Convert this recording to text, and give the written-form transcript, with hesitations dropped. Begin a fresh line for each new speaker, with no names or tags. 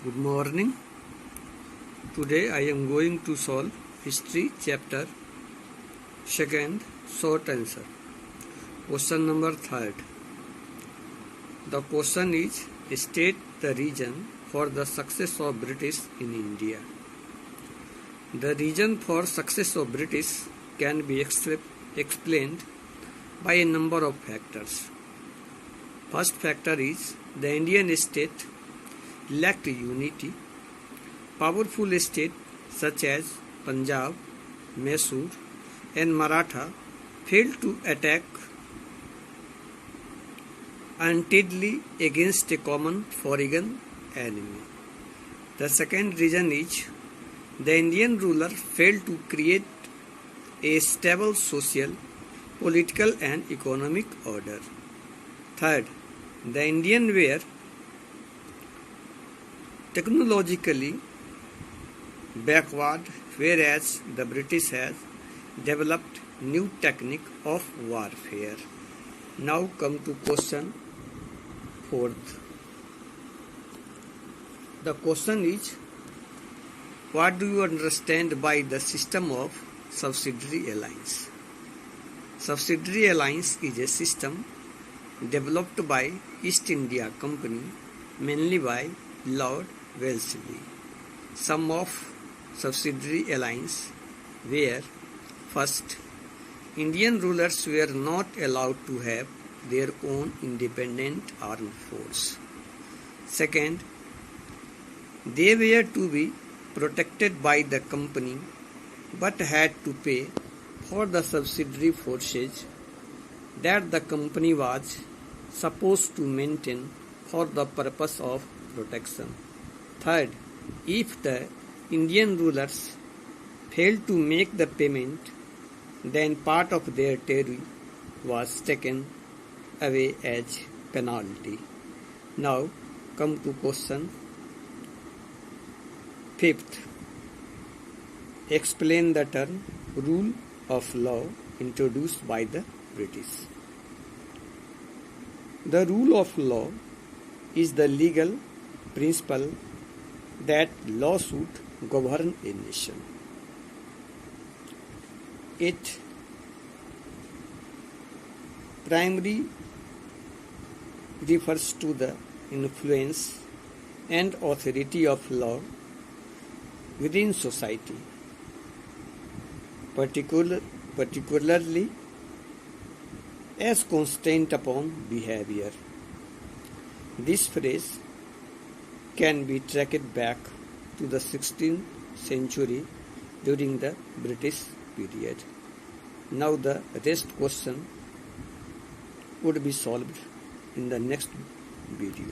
Good morning. Today I am going to solve history chapter 2nd short answer. Question number 3rd. The question is state the reason for the success of British in India. The reason for success of British can be explained by a number of factors. First factor is the Indian state lacked unity. Powerful states such as Punjab, Mysore and Maratha failed to attack untidily against a common foreign enemy. The second reason is the Indian ruler failed to create a stable social, political and economic order. Third, the Indians were technologically backward, whereas the British has developed new technique of warfare. Now come to question 4th. The question is, what do you understand by the system of subsidiary alliance? Subsidiary alliance is a system developed by East India Company, mainly by Lord Wellesley. Some of subsidiary alliance were: first, Indian rulers were not allowed to have their own independent armed force. Second, they were to be protected by the company but had to pay for the subsidiary forces that the company was supposed to maintain for the purpose of protection. Third, if the Indian rulers failed to make the payment, then part of their territory was taken away as penalty. Now come to question 5th. Explain the term rule of law introduced by the British. The rule of law is the legal principle that law should govern a nation. It primarily refers to the influence and authority of law within society, particularly as constraint upon behavior. This phrase can be tracked back to the 16th century during the British period. Now the rest question would be solved in the next video.